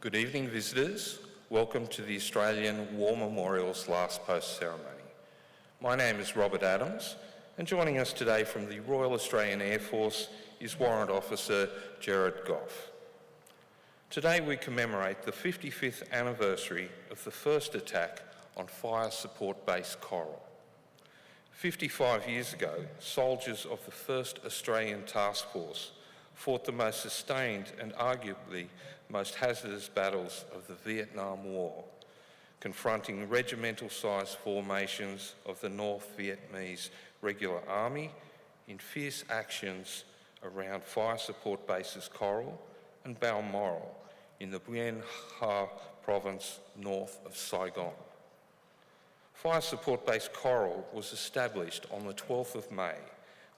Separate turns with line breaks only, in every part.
Good evening, visitors. Welcome to the Australian War Memorial's Last Post ceremony. My name is Robert Adams, and joining us today from the Royal Australian Air Force is Warrant Officer Gerard Goff. Today we commemorate the 55th anniversary of the first attack on Fire Support Base Coral. 55 years ago, soldiers of the 1st Australian Task Force fought the most sustained and arguably most hazardous battles of the Vietnam War, confronting regimental-sized formations of the North Vietnamese Regular Army in fierce actions around Fire Support Bases Coral and Balmoral in the Bien Ha province north of Saigon. Fire Support Base Coral was established on the 12th of May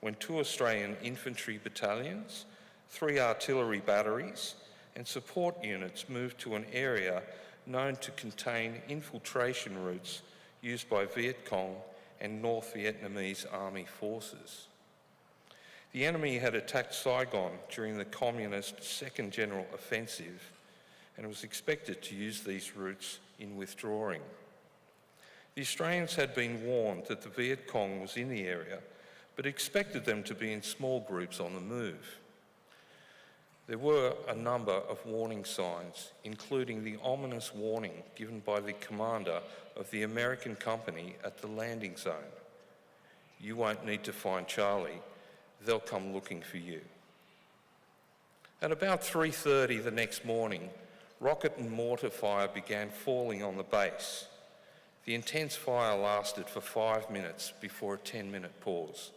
when 2 Australian infantry battalions, 3 artillery batteries and support units moved to an area known to contain infiltration routes used by Viet Cong and North Vietnamese Army forces. The enemy had attacked Saigon during the Communist Second General Offensive and was expected to use these routes in withdrawing. The Australians had been warned that the Viet Cong was in the area, but expected them to be in small groups on the move. There were a number of warning signs, including the ominous warning given by the commander of the American company at the landing zone. "You won't need to find Charlie, they'll come looking for you." At about 3:30 the next morning, rocket and mortar fire began falling on the base. The intense fire lasted for 5 minutes before a 10-minute pause,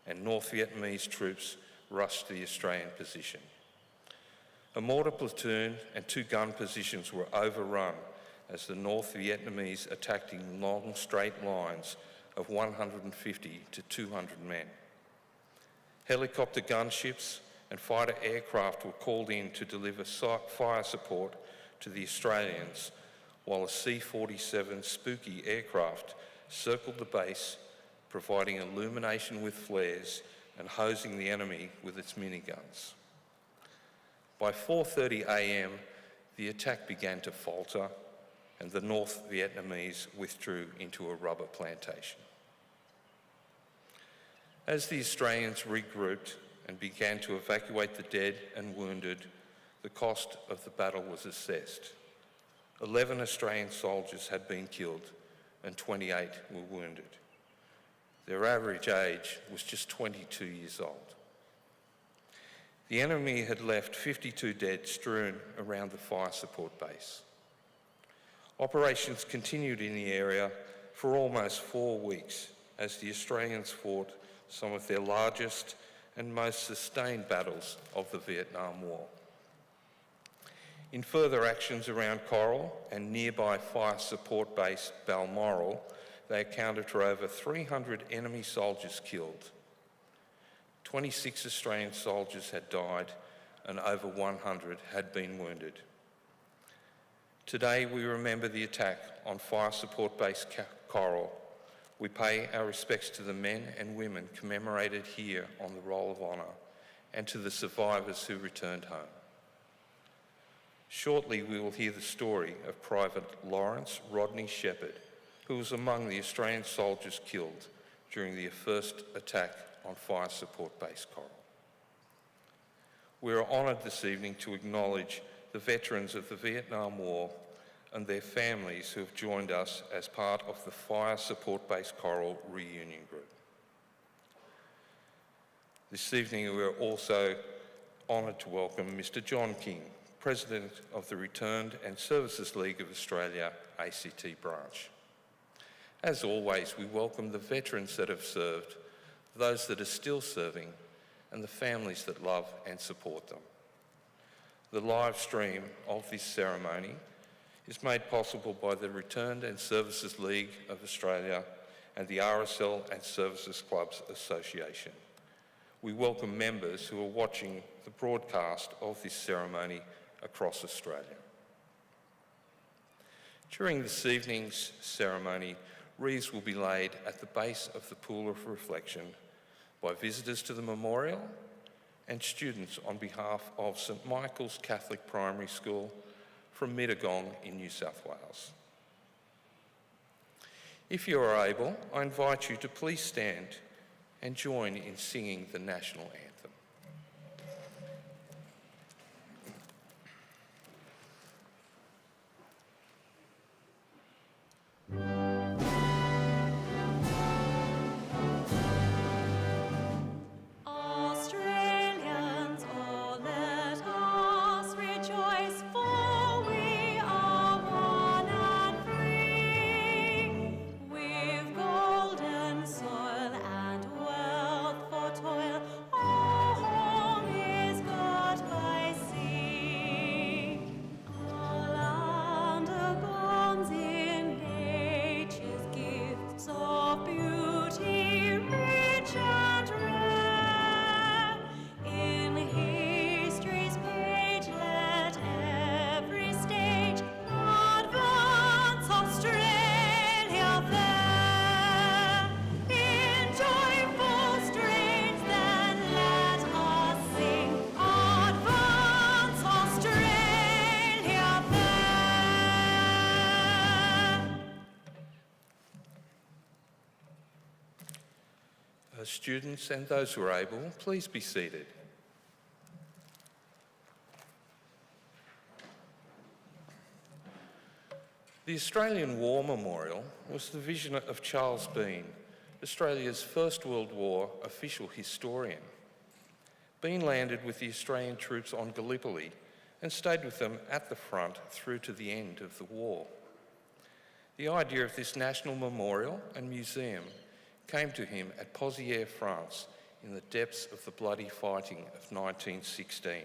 and North Vietnamese troops rushed to the Australian position. A mortar platoon and 2 gun positions were overrun as the North Vietnamese attacked in long straight lines of 150 to 200 men. Helicopter gunships and fighter aircraft were called in to deliver fire support to the Australians, while a C-47 Spooky aircraft circled the base, providing illumination with flares and hosing the enemy with its miniguns. By 4:30 a.m, the attack began to falter and the North Vietnamese withdrew into a rubber plantation. As the Australians regrouped and began to evacuate the dead and wounded, the cost of the battle was assessed. 11 Australian soldiers had been killed and 28 were wounded. Their average age was just 22 years old. The enemy had left 52 dead strewn around the fire support base. Operations continued in the area for almost 4 weeks as the Australians fought some of their largest and most sustained battles of the Vietnam War. In further actions around Coral and nearby fire support base Balmoral, they accounted for over 300 enemy soldiers killed. 26 Australian soldiers had died and over 100 had been wounded. Today we remember the attack on Fire Support Base Coral. We pay our respects to the men and women commemorated here on the Roll of Honour and to the survivors who returned home. Shortly we will hear the story of Private Laurence Rodney Sheppard, who was among the Australian soldiers killed during the first attack on Fire Support Base Coral. We are honoured this evening to acknowledge the veterans of the Vietnam War and their families who have joined us as part of the Fire Support Base Coral reunion group. This evening we are also honoured to welcome Mr. John King, President of the Returned and Services League of Australia, ACT branch. As always, we welcome the veterans that have served, those that are still serving, and the families that love and support them. The live stream of this ceremony is made possible by the Returned and Services League of Australia and the RSL and Services Clubs Association. We welcome members who are watching the broadcast of this ceremony across Australia. During this evening's ceremony, wreaths will be laid at the base of the Pool of Reflection by visitors to the memorial and students on behalf of St Michael's Catholic Primary School, from Mittagong in New South Wales. If you are able, I invite you to please stand and join in singing the national anthem. Students and those who are able, please be seated. The Australian War Memorial was the vision of Charles Bean, Australia's First World War official historian. Bean landed with the Australian troops on Gallipoli and stayed with them at the front through to the end of the war. The idea of this national memorial and museum came to him at Pozières, France, in the depths of the bloody fighting of 1916.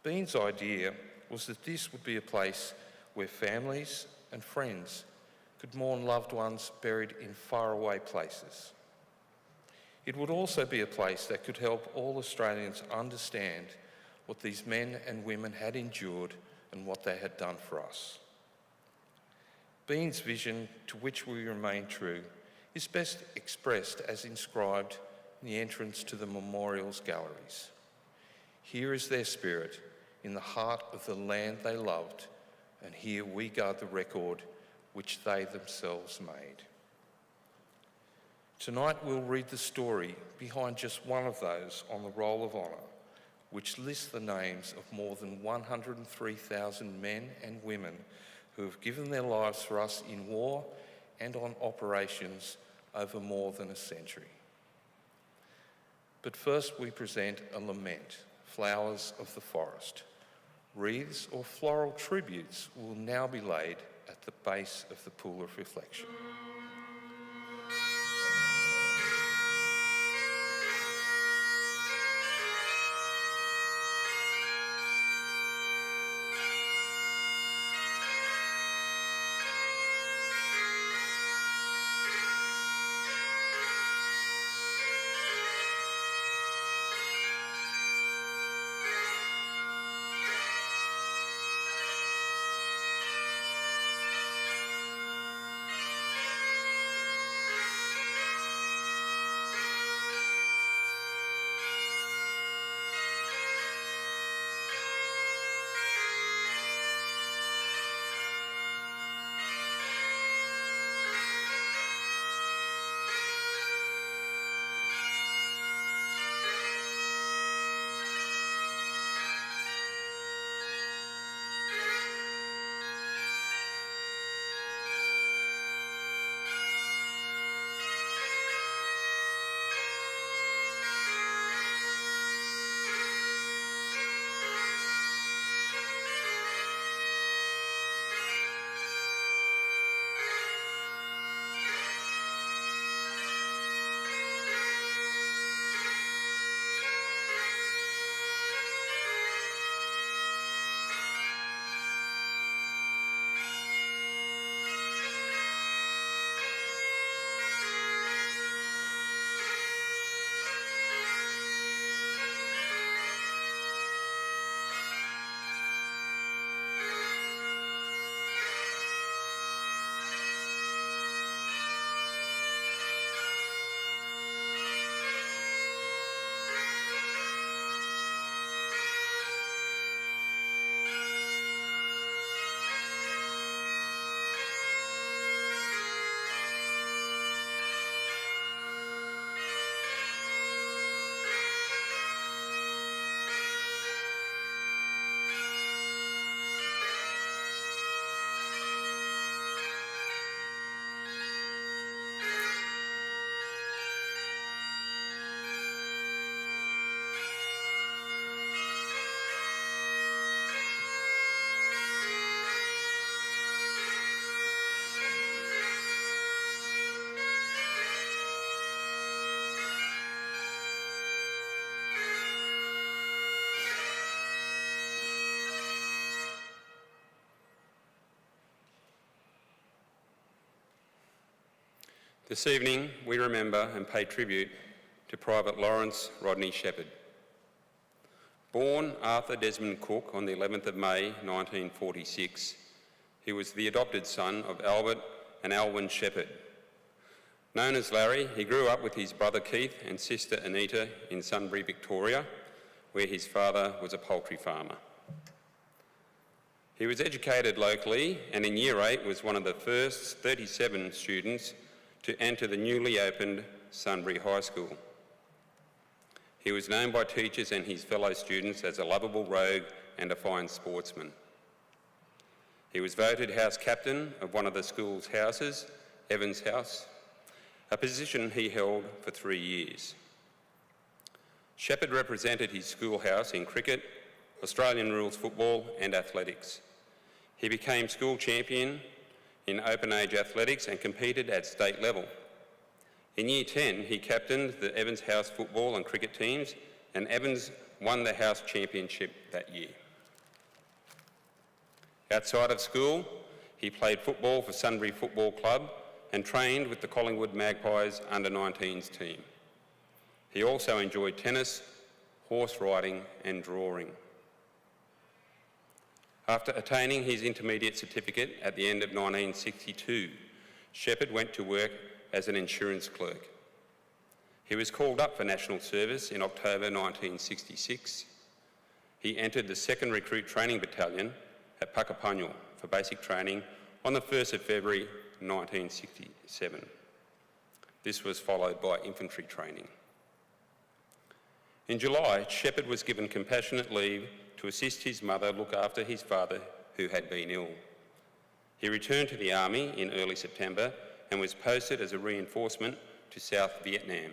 Bean's idea was that this would be a place where families and friends could mourn loved ones buried in faraway places. It would also be a place that could help all Australians understand what these men and women had endured and what they had done for us. Bean's vision, to which we remain true, is best expressed as inscribed in the entrance to the memorial's galleries. Here is their spirit in the heart of the land they loved, and here we guard the record which they themselves made. Tonight we'll read the story behind just one of those on the Roll of Honour, which lists the names of more than 103,000 men and women who have given their lives for us in war and on operations over more than a century. But first we present a lament, Flowers of the Forest. Wreaths or floral tributes will now be laid at the base of the pool of reflection.
This evening, we remember and pay tribute to Private Laurence Rodney Sheppard. Born Arthur Desmond Cook on the 11th of May 1946, he was the adopted son of Albert and Alwyn Sheppard. Known as Larry, he grew up with his brother Keith and sister Anita in Sunbury, Victoria, where his father was a poultry farmer. He was educated locally and in Year 8 was one of the first 37 students to enter the newly opened Sunbury High School. He was known by teachers and his fellow students as a lovable rogue and a fine sportsman. He was voted house captain of one of the school's houses, Evans House, a position he held for 3 years. Shepard represented his schoolhouse in cricket, Australian rules football and athletics. He became school champion in open age athletics and competed at state level. In Year 10, he captained the Evans House football and cricket teams, and Evans won the house championship that year. Outside of school, he played football for Sunbury Football Club and trained with the Collingwood Magpies under-19s team. He also enjoyed tennis, horse riding and drawing. After attaining his intermediate certificate at the end of 1962, Shepard went to work as an insurance clerk. He was called up for national service in October 1966. He entered the 2nd Recruit Training Battalion at Puckapunyal for basic training on the 1st of February 1967. This was followed by infantry training. In July, Shepard was given compassionate leave to assist his mother look after his father, who had been ill. He returned to the Army in early September and was posted as a reinforcement to South Vietnam.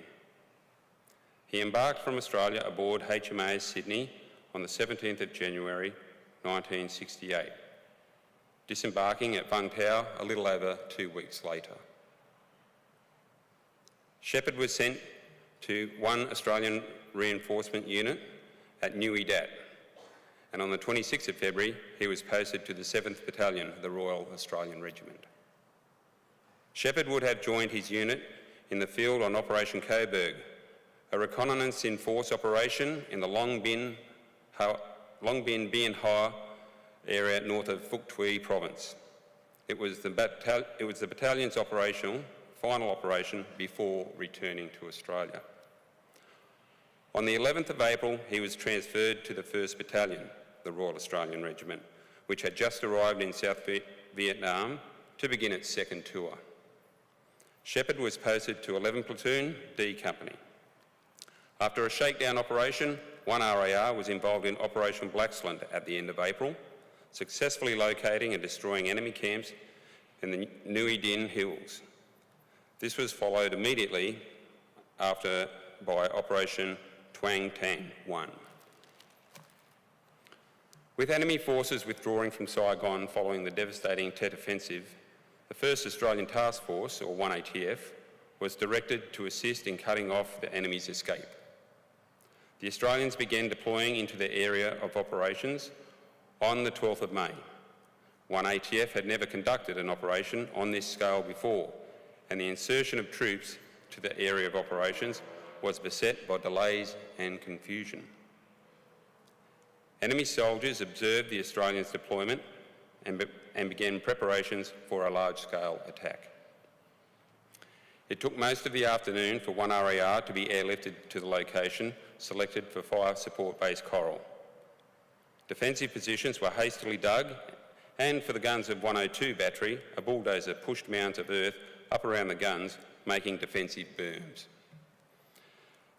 He embarked from Australia aboard HMAS Sydney on the 17th of January 1968, disembarking at Vung Tau a little over 2 weeks later. Shepard was sent to 1 Australian Reinforcement Unit at Nui Dat, and on the 26th of February, he was posted to the 7th Battalion, the Royal Australian Regiment. Shepard would have joined his unit in the field on Operation Coburg, a reconnaissance in force operation in the Long Bin Bien Ha area north of Phuoc Tuy province. It was the battalion's final operation before returning to Australia. On the 11th of April, he was transferred to the 1st Battalion, the Royal Australian Regiment, which had just arrived in South Vietnam to begin its 2nd tour. Shepard was posted to 11 Platoon, D Company. After a shakedown operation, 1 RAR was involved in Operation Blacksland at the end of April, successfully locating and destroying enemy camps in the Nui Din Hills. This was followed immediately after by Operation Tuang Tang 1. With enemy forces withdrawing from Saigon following the devastating Tet Offensive, the 1st Australian Task Force, or 1ATF, was directed to assist in cutting off the enemy's escape. The Australians began deploying into their area of operations on the 12th of May. 1ATF had never conducted an operation on this scale before, and the insertion of troops to the area of operations was beset by delays and confusion. Enemy soldiers observed the Australians' deployment and began preparations for a large-scale attack. It took most of the afternoon for 1 RAR to be airlifted to the location selected for Fire Support Base Coral. Defensive positions were hastily dug, and for the guns of 102 Battery, a bulldozer pushed mounds of earth up around the guns, making defensive berms.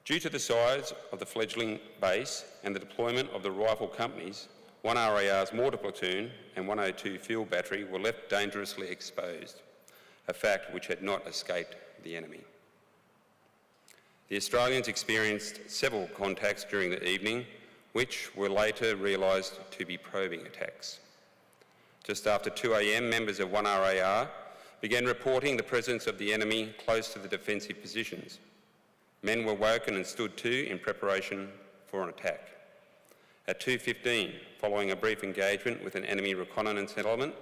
Due to the size of the fledgling base and the deployment of the rifle companies, 1 RAR's mortar platoon and 102 field battery were left dangerously exposed, a fact which had not escaped the enemy. The Australians experienced several contacts during the evening, which were later realised to be probing attacks. Just after 2 AM, members of 1 RAR began reporting the presence of the enemy close to the defensive positions. Men were woken and stood to in preparation for an attack. At 2:15, following a brief engagement with an enemy reconnaissance element,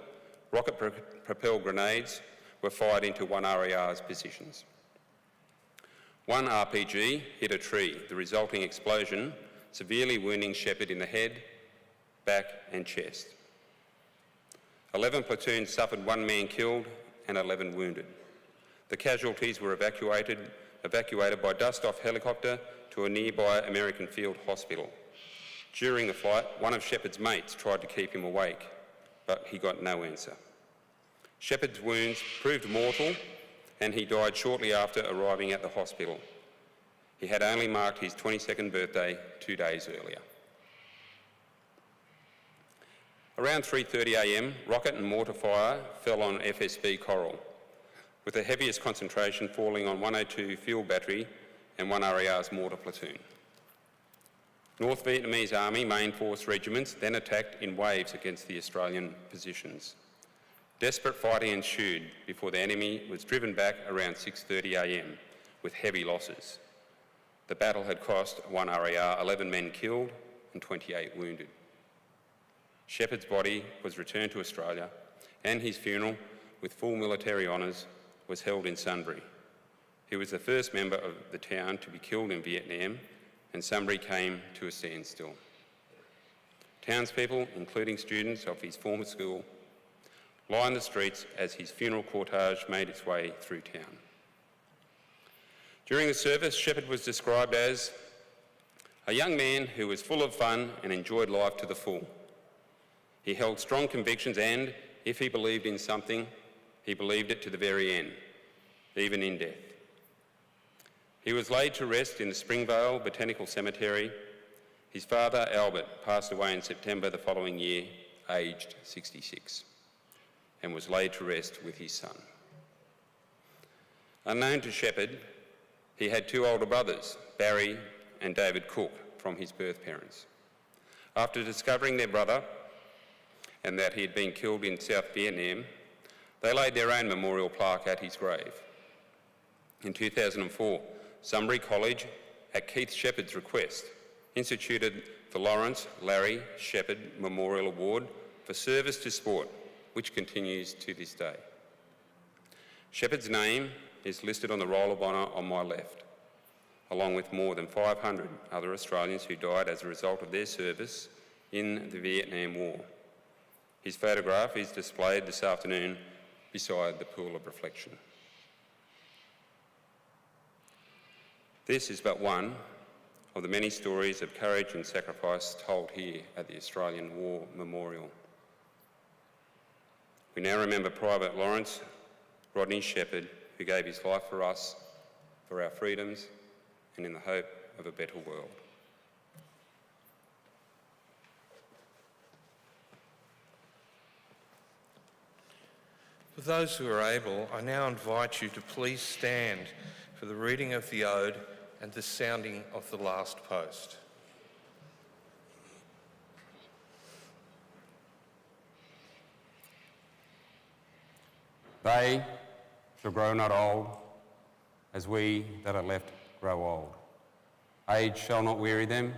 rocket-propelled grenades were fired into one RAR's positions. One RPG hit a tree, the resulting explosion severely wounding Shepard in the head, back and chest. 11 platoons suffered 1 man killed and 11 wounded. The casualties were evacuated by dust-off helicopter to a nearby American field hospital. During the flight, one of Shepard's mates tried to keep him awake, but he got no answer. Shepard's wounds proved mortal and he died shortly after arriving at the hospital. He had only marked his 22nd birthday 2 days earlier. Around 3:30 a.m, rocket and mortar fire fell on FSB Coral, with the heaviest concentration falling on 102 Field Battery and 1 RAR's mortar platoon. North Vietnamese Army Main Force regiments then attacked in waves against the Australian positions. Desperate fighting ensued before the enemy was driven back around 6:30 a.m. with heavy losses. The battle had cost 1 RAR 11 men killed and 28 wounded. Shepard's body was returned to Australia and his funeral, with full military honours, was held in Sunbury. He was the first member of the town to be killed in Vietnam, and Sunbury came to a standstill. Townspeople, including students of his former school, lined the streets as his funeral cortege made its way through town. During the service, Shepard was described as a young man who was full of fun and enjoyed life to the full. He held strong convictions and, if he believed in something, he believed it to the very end, even in death. He was laid to rest in the Springvale Botanical Cemetery. His father, Albert, passed away in September the following year, aged 66, and was laid to rest with his son. Unknown to Shepard, he had 2 older brothers, Barry and David Cook, from his birth parents. After discovering their brother and that he had been killed in South Vietnam, they laid their own memorial plaque at his grave. In 2004, Sunbury College, at Keith Shepard's request, instituted the Laurence Larry Sheppard Memorial Award for service to sport, which continues to this day. Shepard's name is listed on the Roll of Honour on my left, along with more than 500 other Australians who died as a result of their service in the Vietnam War. His photograph is displayed this afternoon beside the pool of reflection. This is but one of the many stories of courage and sacrifice told here at the Australian War Memorial. We now remember Private Laurence Rodney Sheppard, who gave his life for us, for our freedoms, and in the hope of a better world.
For those who are able, I now invite you to please stand for the reading of the Ode and the sounding of the last post.
They shall grow not old, as we that are left grow old. Age shall not weary them,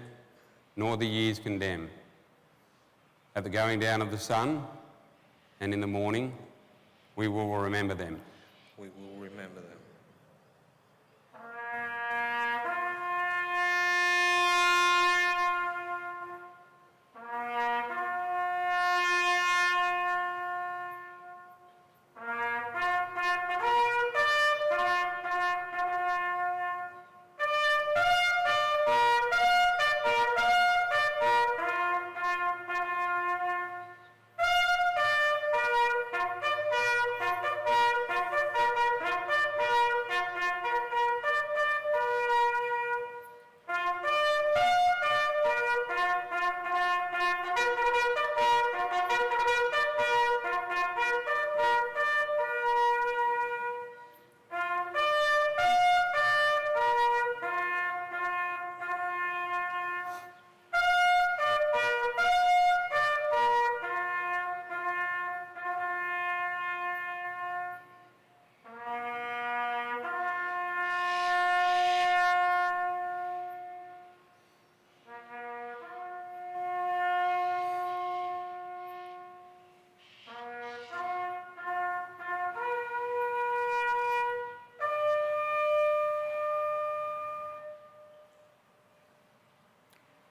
nor the years condemn. At the going down of the sun, and in the morning, we will remember them.
We will remember them.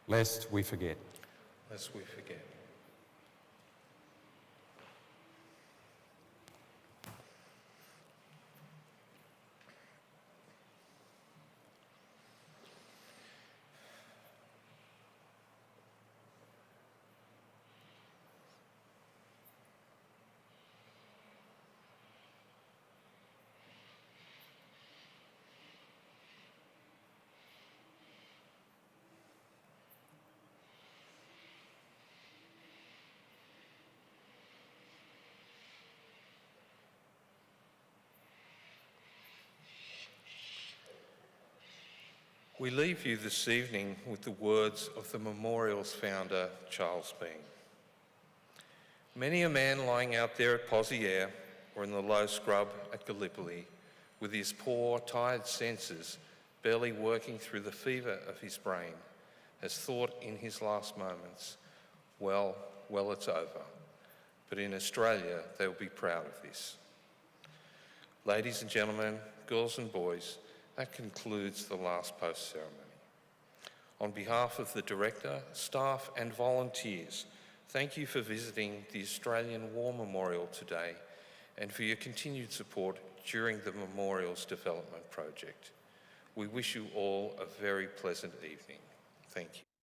lest we forget.
Lest we forget. We leave you this evening with the words of the memorial's founder, Charles Bean. Many a man lying out there at Pozieres or in the low scrub at Gallipoli, with his poor, tired senses barely working through the fever of his brain, has thought in his last moments, well, it's over. But in Australia, they'll be proud of this. Ladies and gentlemen, girls and boys, that concludes the last post ceremony. On behalf of the Director, staff and volunteers, thank you for visiting the Australian War Memorial today and for your continued support during the memorial's development project. We wish you all a very pleasant evening. Thank you.